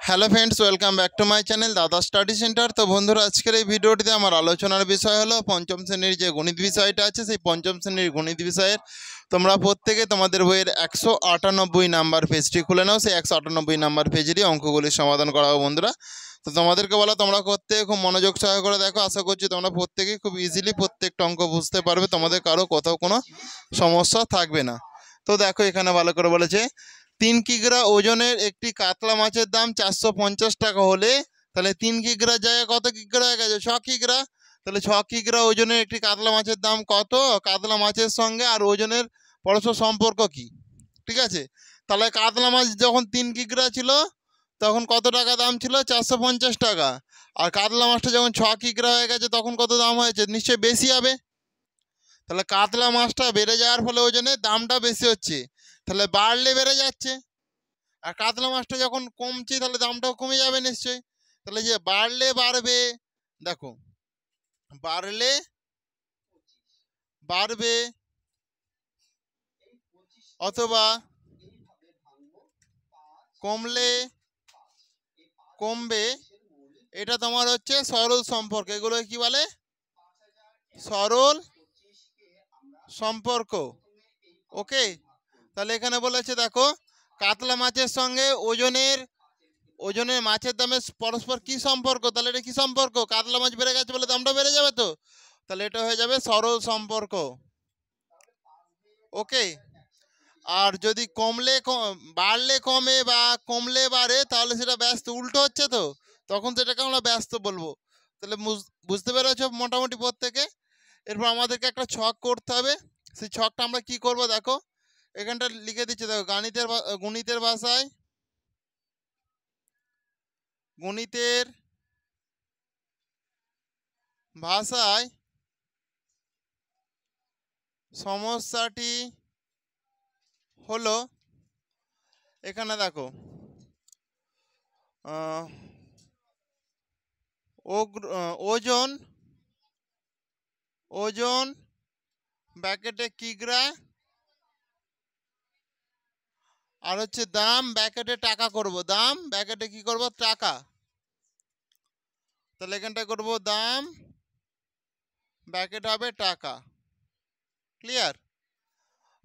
Hello friends, welcome back to my channel দাদা study centre. তো বন্ধুরা, আজকের এই ভিডিওটিতে আমার আলোচনার বিষয় হলো পঞ্চম শ্রেণীর যে গণিত বিষয়টা আছে, সেই পঞ্চম শ্রেণীর গণিত বিষয়ের তোমরা প্রত্যেকে তোমাদের বইয়ের 198 নাম্বার পেজটি খুলে নাও। সেই 198 নাম্বার পেজেরই অঙ্কগুলির সমাধান করা হবে বন্ধুরা। তো তোমাদেরকে বলা, তোমরা প্রত্যেকে খুব মনোযোগ সহকারে দেখো। আশা করছি তোমরা প্রত্যেকেই খুব ইজিলি প্রত্যেকটা অঙ্ক বুঝতে পারবে, তোমাদের কারো কোথাও কোনো সমস্যা থাকবে না। তো দেখো, এখানে ভালো করে বলেছে 3 কিগ্রা ওজনের একটি কাতলা মাছের দাম 450 টাকা হলে, তাহলে 3 কিগ্রা জায়গায় কত কিগ্রা হয়ে গেছে? 6 কিগ্রা। তাহলে 6 কিগ্রা ওজনের একটি কাতলা মাছের দাম কত? কাতলা মাছের সঙ্গে আর ওজনের পরস্পর সম্পর্ক কি? ঠিক আছে, তাহলে কাতলা মাছ যখন 3 কিগ্রা ছিল তখন কত টাকা দাম ছিল? 450 টাকা। আর কাতলা মাছটা যখন 6 কিগ্রা হয়ে গেছে তখন কত দাম হয়েছে? নিশ্চয়ই বেশি হবে। তাহলে কাতলা মাছটা বেড়ে যাওয়ার ফলে ওজনের দামটা বেশি হচ্ছে, তাহলে বাড়লে বেড়ে যাচ্ছে। আর কাতলা মাছটা যখন কমছে তাহলে দামটাও কমে যাবে নিশ্চয়ই। তাহলে যে বাড়লে বাড়বে, দেখো বাড়লে বাড়বে অথবা কমলে কমবে, এটা তোমার হচ্ছে সরল সম্পর্ক। এগুলো কি বলে? সরল সম্পর্ক। ওকে, তাহলে এখানে বলেছে দেখো, কাতলা মাছের সঙ্গে ওজনের মাছের দামের পরস্পর কি সম্পর্ক? তাহলে এটা কি সম্পর্ক? কাতলা মাছ বেড়ে গেছে বলে দামটা বেড়ে যাবে, তো তাহলে এটা হয়ে যাবে সরল সম্পর্ক। ওকে, আর যদি বাড়লে কমে বা কমলে বাড়ে, তাহলে সেটা ব্যস্ত উল্টো হচ্ছে, তো তখন সেটাকে আমরা ব্যস্ত বলবো। তাহলে বুঝতে পেরেছো মোটামুটি প্রত্যেকে? এরপর আমাদেরকে একটা ছক করতে হবে। সেই ছকটা আমরা কি করব দেখো, এখানটা লিখে দিচ্ছে। দেখো, গণিতের ভাষায় সমস্যাটি হলো, এখানে দেখো ওজন ব্যাকেটে কিগ্রা, আর হচ্ছে দাম ব্যাকেটে টাকা করব। দাম ব্যাকেটে কি করব? টাকা। তাহলে এখানটা করব দাম, ব্যাকেট হবে টাকা। ক্লিয়ার?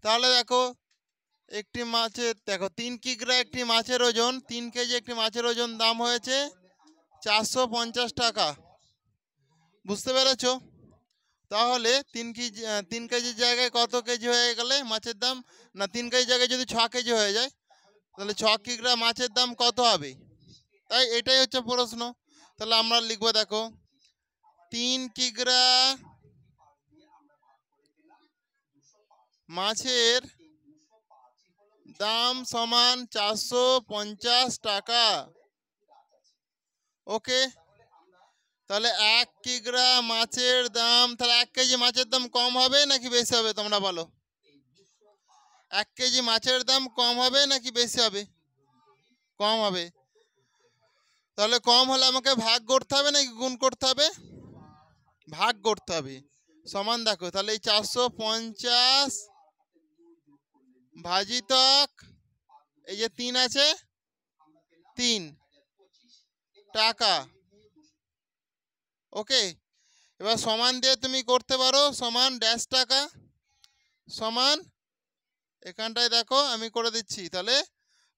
তাহলে দেখো, একটি মাছের, দেখো 3 কিগ্রা একটি মাছের ওজন, 3 কেজি একটি মাছের ওজন, দাম হয়েছে 450 টাকা। বুঝতে পেরেছো? তাহলে 3 কেজির জায়গায় কত কেজি হয়ে গেলে মাছের দাম? না, 3 কেজির জায়গায় যদি 6 কেজি হয়ে যায়, তাহলে 6 কিগ্রা মাছের দাম কত হবে? তাই এটাই হচ্ছে প্রশ্ন। তাহলে আমরা লিখবো, দেখো 3 কিগ্রা মাছের দাম সমান 450 টাকা। ওকে, তাহলে 1 কিগ্রা মাছের দাম, তাহলে 1 কেজি মাছের দাম কম হবে নাকি বেশি হবে? তোমরা বলো, 1 কেজি মাছের দাম কম হবে নাকি বেশি হবে? কম হবে। তাহলে কম হলে আমাকে ভাগ করতে হবে নাকি গুণ করতে হবে? ভাগ করতে হবে। সমান, দেখো তাহলে এই 450 ভাজিতক এই যে 3 আছে, 3 টাকা। ওকে, এবার সমান দিয়ে তুমি করতে পারো, সমান ড্যাশ টাকা সমান, এখানটায় দেখো আমি করে দিচ্ছি। তাহলে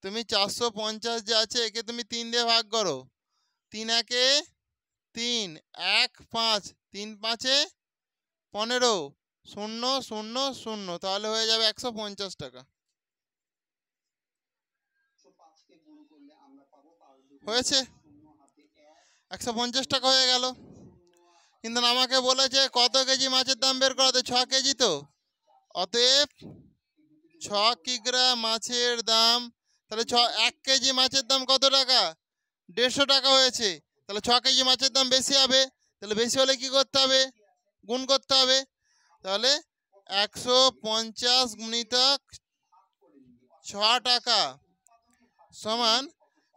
তুমি 450 যে আছে, একে তুমি 3 দিয়ে ভাগ করো। 3 একে 3, 1 5, 3 5 15, 0 0 0, তাহলে হয়ে যাবে 150 টাকা। হয়েছে 150 টাকা হয়ে গেল। কিন্তু আমাকে বলেছে কত কেজি মাছের দাম বের করাতে? 6 কেজি। তো অতএব 6 কিগ্রা মাছের দাম, তাহলে 1 কেজি মাছের দাম কত টাকা? 150 টাকা হয়েছে। তাহলে 6 কেজি মাছের দাম বেশি হবে। তাহলে বেশি হলে কি করতে হবে? গুণ করতে হবে। তাহলে 150 গুণিতক 6 টাকা সমান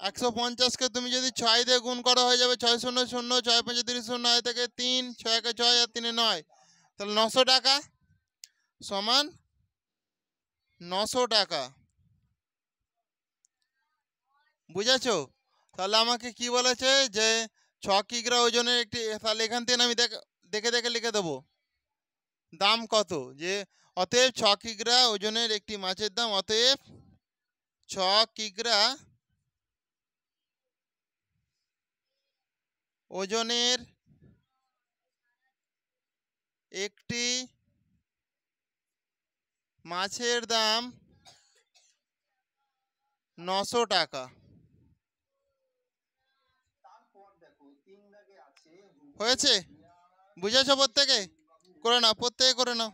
150কে তুমি যদি 6 দিয়ে গুণ করো, হয়ে যাবে 6 0 0, 6 5 30 0, 9 থেকে 3, 6 কে 6 আর 3 9, তাহলে 900 টাকা সমান 900 টাকা। বুঝেছো? তাহলে আমাকে কি বলেছে যে 6 কিগ্রা ওজনের একটি, তাহলে এখান থেকে আমি দেখে দেখে লিখে দেবো দাম কত, যে অতএব 6 কিগ্রা ওজনের একটি মাছের দাম, অতএব 6 কিগ্রা ওজনের একটি মাছের দাম 900 টাকা। হয়েছে? বুঝেছ? প্রত্যেকে করে নাও, প্রত্যেকে করে নাও।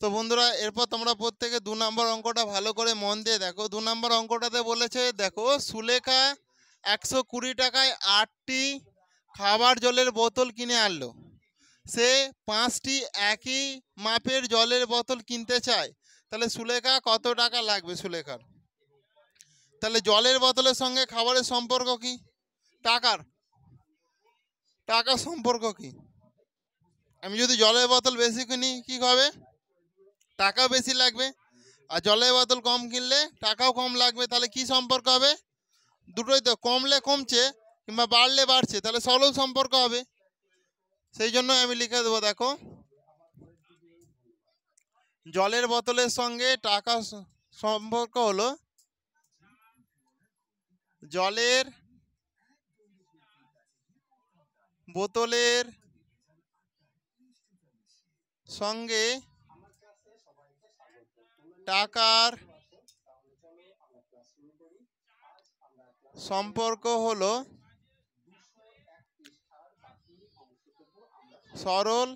তো বন্ধুরা, এরপর তোমরা প্রত্যেকে 2 নম্বর অঙ্কটা ভালো করে মন দিয়ে দেখো। 2 নম্বর অঙ্কটাতে বলেছে, দেখো সুলেখা 120 টাকায় 8টি খাবার জলের বোতল কিনে আনলো। সে 5টি একই মাপের জলের বোতল কিনতে চায়। তাহলে সুলেখা কত টাকা লাগবে সুলেখার? তাহলে জলের বোতলের সঙ্গে খাবারের সম্পর্ক কি? টাকার সম্পর্ক কি? আমি যদি জলের বোতল বেশি কিনি কি হবে? টাকা বেশি লাগবে। আর জলের বোতল কম কিনলে টাকাও কম লাগবে। তাহলে কি সম্পর্ক হবে? দুটোই তো, কমলে কমছে কিংবা বাড়লে বাড়ছে, তাহলে সরল সম্পর্ক হবে। সেই জন্য আমি লিখে দেবো, দেখো জলের বোতলের সঙ্গে টাকা সম্পর্ক হলো জলের বোতলের সঙ্গে টাকার সম্পর্ক হলো সরল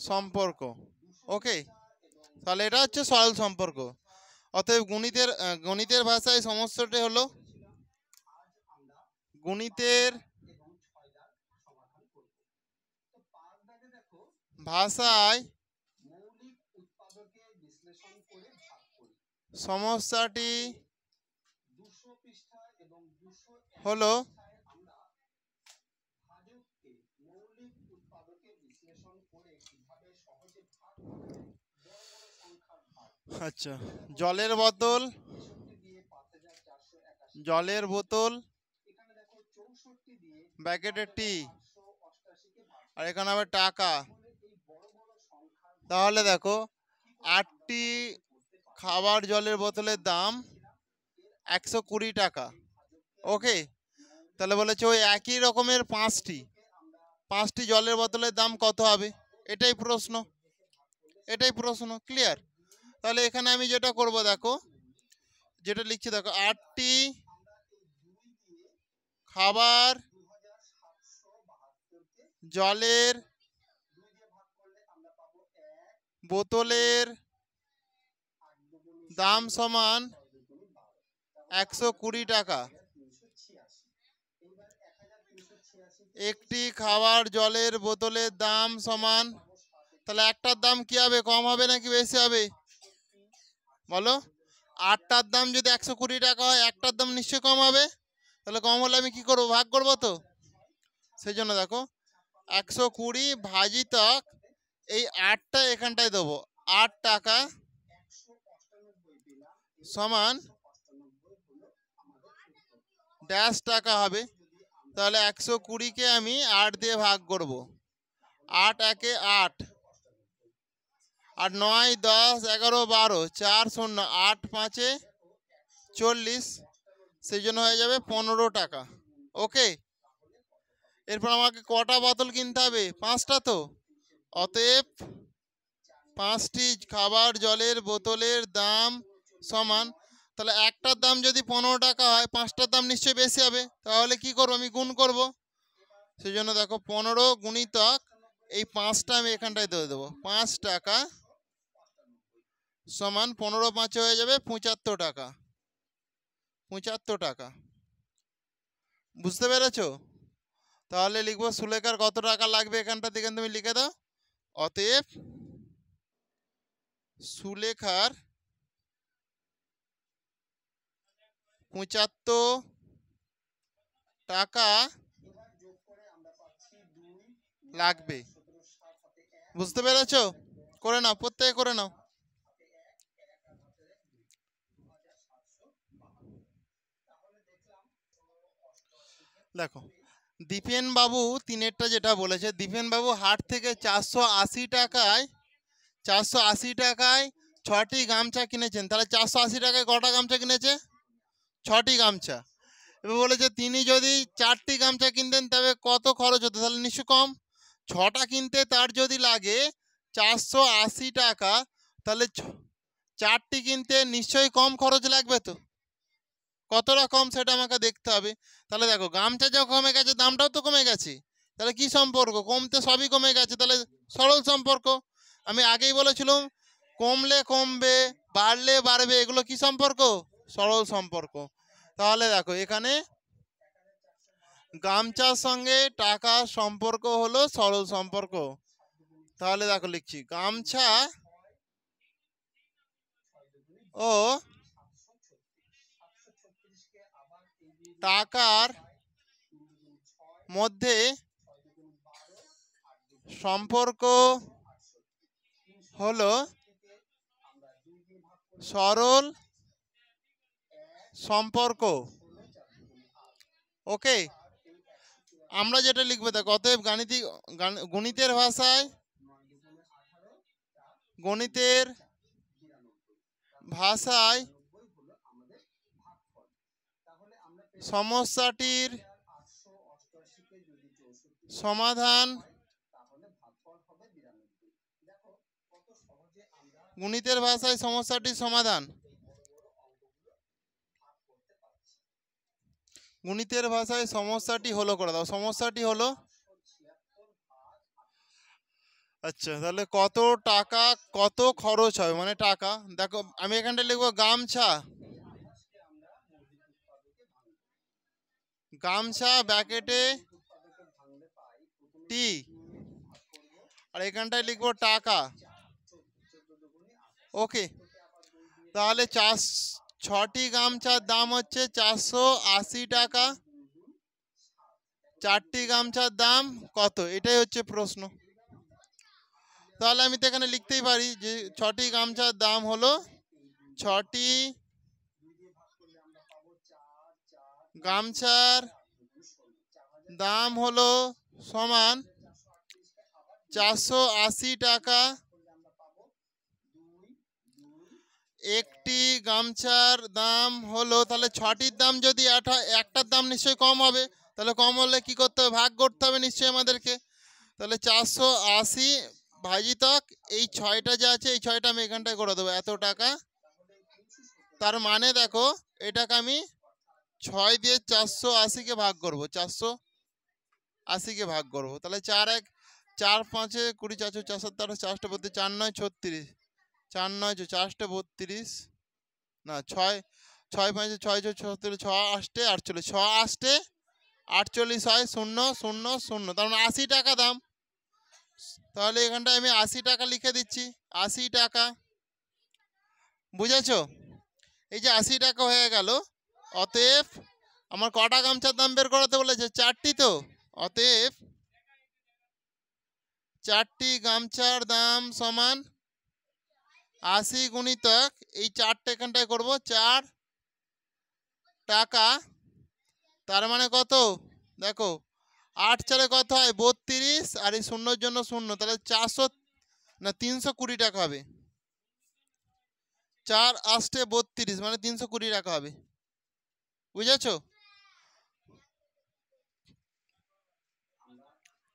সম্পর্ক। ওকে, তাহলে এটা হচ্ছে সরল সম্পর্ক। অতএব গণিতের ভাষায় সমস্তটি হলো গণিতের ভাষায় সমস্যাটি হলো আচ্ছা, জলের বোতল ব্যাকেটের টি, আর এখানে আবার টাকা। তাহলে দেখো 8টি খাবার জলের বোতলের দাম 120 টাকা। ওকে, তাহলে বলেছে ওই একই রকমের 5টি জলের বোতলের দাম কত হবে? এটাই প্রশ্ন। ক্লিয়ার? তাহলে এখানে আমি যেটা করব, দেখো যেটা লিখছি, দেখো 8টি খাবার জলের বোতলের দাম সমান 120 টাকা। একটি খাবার জলের বোতলের দাম সমান, তাহলে একটার দাম কি হবে? কম হবে নাকি বেশি হবে? বলো। 8টার দাম যদি 120 টাকা হয়, একটার দাম নিশ্চয়ই কম হবে। তাহলে কম হলে আমি কি করব? ভাগ করব তো। সেই জন্য দেখো 120 ভাজিতক এই 8টা এখানটায় দেবো, 8 টাকা সমান ড্যাশ টাকা হবে। তাহলে 120কে আমি 8 দিয়ে ভাগ করব। 8 একে 8, আর 9 10 11 12, 4 0, 8 5 40, সেই জন্য হয়ে যাবে 15 টাকা। ওকে, এরপর আমাকে কটা বোতল কিনতে হবে? 5টা তো। অতএব 5টি খাবার জলের বোতলের দাম সমান, তাহলে একটার দাম যদি 15 টাকা হয়, 5টার দাম নিশ্চয়ই বেশি হবে। তাহলে কি করব? আমি গুণ করব। সেই জন্য দেখো 15 গুণিতক এই 5টা আমি এখানটায় দিয়ে দেবো। 5 টাকা সমান 15 5 হয়ে যাবে 75 টাকা। 75 টাকা। বুঝতে পেরেছো? তাহলে লিখবো সুলেখার কত টাকা লাগবে, এখানটা থেকে তুমি লিখে দাও। অতএব সুলেখার 75 টাকা লাগবে। বুঝতে পেরেছো? করে নাও, প্রত্যেকে করে নাও। দেখো, দীপেন বাবু তিনেরটা যেটা বলেছে, দীপেন বাবু হাট থেকে 480 টাকায় 6টি গামছা কিনেছেন। তাহলে 480 টাকায় কটা গামছা কিনেছে? 6টি গামছা। এবার বলেছে তিনি যদি 4টি গামছা কিনতেন তবে কত খরচ হতো? তাহলে নিশ্চয় কম। 6টা কিনতে তার যদি লাগে 480 টাকা, তাহলে 4টি কিনতে নিশ্চয়ই কম খরচ লাগবে। তো কতটা কম সেটা আমাকে দেখতে হবে। তাহলে দেখো, গামছা যা কমে গেছে, দামটাও তো কমে গেছে। তাহলে কি সম্পর্ক? কমতে সবই কমে গেছে, তাহলে সরল সম্পর্ক। আমি আগেই বলেছিলাম, কমলে কমবে, বাড়লে বাড়বে, এগুলো কি সম্পর্ক? সরল সম্পর্ক। তাহলে দেখো, এখানে গামছার সঙ্গে টাকার সম্পর্ক হলো সরল সম্পর্ক। তাহলে দেখো, লিখছি গামছা ও টাকার মধ্যে সম্পর্ক হলো সরল সম্পর্ক। ওকে, আমরা যেটা লিখবো, দেখো, অতএব গণিতের ভাষায় সমস্যাটির সমাধান গণিতের ভাষায় সমস্যাটির সমাধান গণিতের ভাষায় সমস্যাটি হলো, করে দাও, সমস্যাটি হলো। আচ্ছা, তাহলে কত টাকা, কত খরচ হবে, মানে টাকা। দেখো, আমি এখানটা লিখবো গামছা, ব্যাকেটে টি, আর এখানটায় লিখবো টাকা। ওকে, তাহলে 6টি গামছার দাম হচ্ছে 480 টাকা। 4টি গামছার দাম কত? এটাই হচ্ছে প্রশ্ন। তাহলে আমি তো এখানে লিখতেই পারি যে 6টি গামছার দাম হলো 6টি গামছার দাম হলো সমান 480 টাকা। একটি গামছার দাম হলো, তাহলে 6টির দাম যদি একটার দাম নিশ্চয়ই কম হবে। তাহলে কম হলে কি করতে হবে? ভাগ করতে হবে নিশ্চয়ই আমাদেরকে। তাহলে 480 ভাজিতক এই 6টা যা আছে, এই 6টা আমি এখানটায় করে দেবো, এত টাকা। তার মানে দেখো, এটাকে আমি 6 দিয়ে 480-কে ভাগ করব, 480-কে ভাগ করব। তাহলে 4 5 20 4 4 7 8 4 32 4 9 36, 4 9 4 32, না 6 6 5 6 6 36, 6 8 48, 6 8 48 হয় 0 0 0, তার মানে 80 টাকা দাম। তাহলে এখানটায় আমি 80 টাকা লিখে দিচ্ছি, 80 টাকা। বুঝেছো? এই যে 80 টাকা হয়ে গেল। অতএব আমার কটা গামছার দাম বের করাতে বলেছে? 4টি। তো অতএব 4টি গামছার দাম সমান 80 গুণিতক এই 4টা এখানটায় করবো, 4 টাকা। তার মানে কত? দেখো, 8 4 কত হয়? 32, আর এই শূন্যর জন্য 0, তাহলে 320 টাকা হবে। 4 8 32, মানে 320 টাকা হবে। বুঝেছো?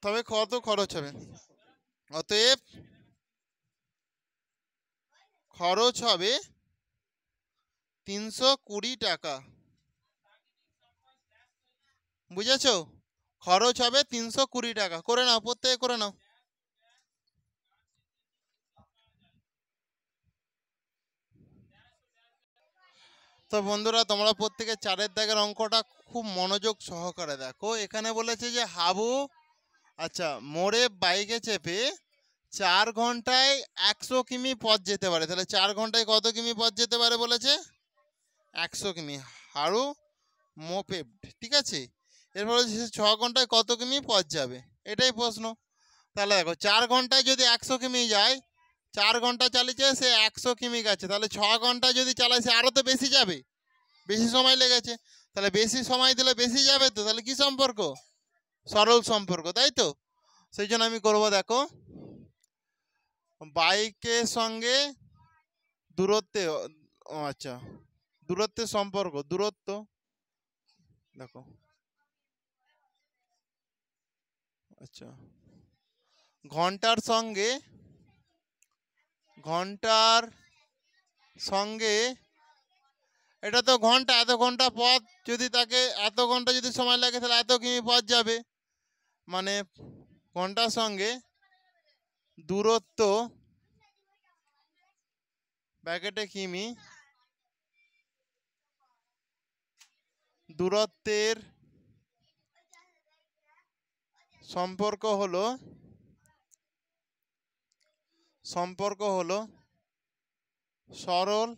তবে কত খরচ হবে? অতএব খরচ হবে 320 টাকা। বুঝেছো? খরচ হবে 320 টাকা। করে নাও, প্রত্যেকে করে নাও। তো বন্ধুরা, তোমরা প্রত্যেকে 4-এর দাগের অঙ্কটা খুব মনোযোগ সহকারে দেখো। এখানে বলেছে যে হাবু, আচ্ছা, মোড়ে বাইকে চেপে 4 ঘন্টায় 100 কিমি পথ যেতে পারে। তাহলে 4 ঘন্টায় কত কিমি পথ যেতে পারে বলেছে? 100 কিমি। হারু মোপেড, ঠিক আছে। এরপর হচ্ছে সে 6 ঘন্টায় কত কিমি পথ যাবে, এটাই প্রশ্ন। তাহলে দেখো 4 ঘন্টায় যদি 100 কিমি যায়, 4 ঘন্টা চালিয়েছে সে 100 কিমি গেছে, তাহলে 6 ঘন্টা যদি চালায় সে আরও তো বেশি যাবে, বেশি সময় লেগেছে, তাহলে বেশি সময় দিলে বেশি যাবে তো, তাহলে কি সম্পর্ক? সরল সম্পর্ক, তাই তো। সেই জন্য আমি করবো, দেখো বাইকের সঙ্গে দূরত্বে, আচ্ছা দূরত্বের সম্পর্ক, দূরত্ব দেখো, আচ্ছা ঘন্টার সঙ্গে এটা তো ঘন্টা, এত ঘন্টা পথ যদি তাকে, এত ঘন্টা যদি সময় লাগে তাহলে এত কিমি পথ যাবে, মানে ঘন্টার সঙ্গে দূরত্ব ব্র্যাকেটে কিমি, দূরত্বের সম্পর্ক হলো সরল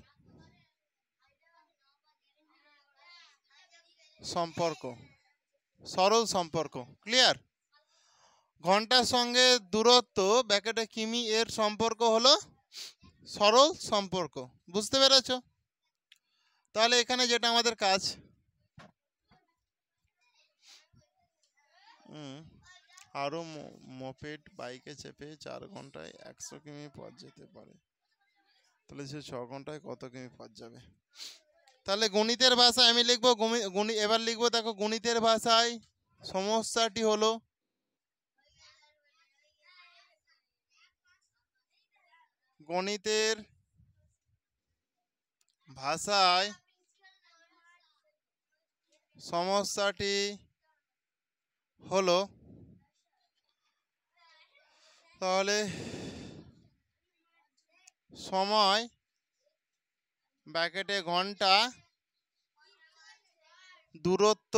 সম্পর্ক, ক্লিয়ার? ঘন্টার সঙ্গে দূরত্ব ব্র্যাকেটে কিমি এর সম্পর্ক হলো সরল সম্পর্ক, বুঝতে পেরেছো? তাহলে এখানে যেটা আমাদের কাজ, আরো মোপেড বাইকে চেপে 4 ঘন্টায় 100 কিমি পথ যেতে পারে, তাহলে সে 6 ঘন্টায় কত কিমি পথ যাবে? তাহলে গণিতের ভাষায় আমি লিখবো, এবার লিখবো, দেখো গণিতের ভাষায় সমস্যাটি হলো গণিতের ভাষায় সমস্যাটি হলো, তাহলে সময় ব্র্যাকেটে ঘন্টা, দূরত্ব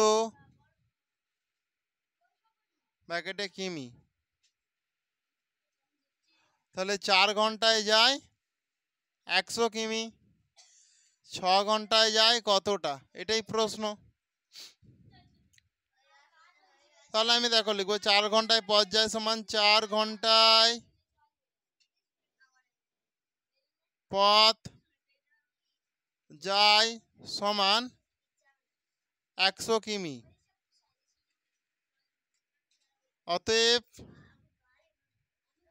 ব্র্যাকেটে কিমি, তাহলে 4 ঘন্টায় যায় 100 কিমি, 6 ঘন্টায় যায় কতটা, এটাই প্রশ্ন। তাহলে আমি দেখো লিখবো 4 ঘন্টায় পথ যায় সমান 4 ঘন্টায় পথ যায় সমান 100 কিমি, অতএব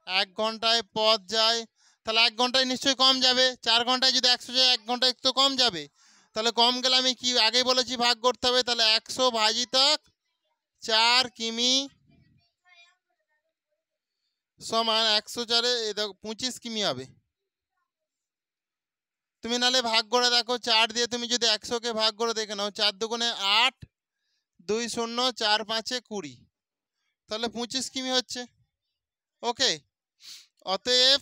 1 ঘন্টায় পথ যায়, তাহলে 1 ঘন্টায় নিশ্চয়ই কম যাবে, 4 ঘন্টায় যদি 100 যায় 1 ঘন্টায় তো কম যাবে, তাহলে কম গেলে আমি কি আগেই বলেছি ভাগ করতে হবে, তাহলে 100 ভাজিতক 4 কিমি সমান 104 দেখো 25 কিমি হবে। তুমি নালে ভাগ করে দেখো, 4 দিয়ে তুমি যদি 100কে ভাগ করে দেখে নাও, 4 দুগুণে 8, 2 0, 4 5 20, তাহলে 25 কিমি হচ্ছে। ওকে, অতএব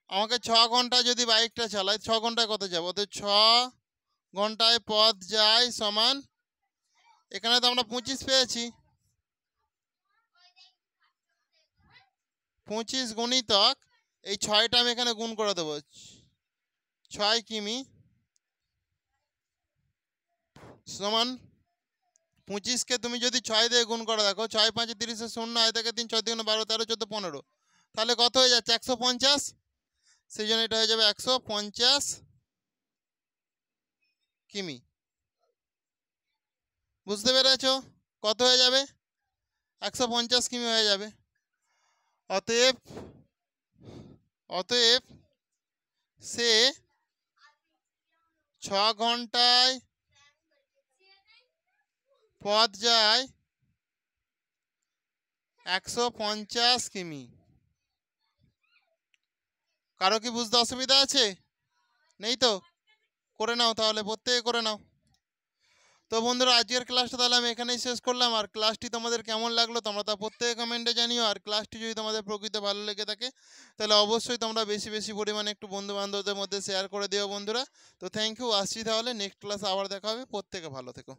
আমাকে 6 ঘন্টা যদি বাইকটা চালাই, 6 ঘন্টায় কত যাবো, অতএব 6 ঘন্টায় পথ যায় সমান, এখানে তো আমরা 25 পেয়েছি, 25 গুণিতক এই 6টা আমি এখানে গুণ করে দেবো, 6 কিমি সমান 25কে তুমি যদি 6 দিয়ে গুণ করে দেখো, 6 5 30 0, আয় থেকে 3, 6 3 12 13 14 15, তাহলে কত হয়ে যাচ্ছে 150, সেই জন্য এটা হয়ে যাবে 150 কিমি, বুঝতে পেরেছো? কত হয়ে যাবে? 150 কিমি হয়ে যাবে। অতএব সে 6 ঘন্টায় পথ যায় 150 কিমি। কারো কি বুঝতে অসুবিধা আছে? নেই তো? করে নাও তাহলে, প্রত্যেকে করে নাও। তো বন্ধুরা, আজকের ক্লাসটা তাহলে আমি এখানেই শেষ করলাম। আর ক্লাসটি তোমাদের কেমন লাগলো তোমরা তা প্রত্যেকে কমেন্টে জানিও। আর ক্লাসটি যদি তোমাদের প্রকৃত ভালো লেগে থাকে তাহলে অবশ্যই তোমরা বেশি বেশি পরিমাণে একটু বন্ধু বান্ধবদের মধ্যে শেয়ার করে দিও বন্ধুরা। তো থ্যাংক ইউ, আসছি তাহলে, নেক্সট ক্লাসে আবার দেখা হবে। প্রত্যেকে ভালো থেকো।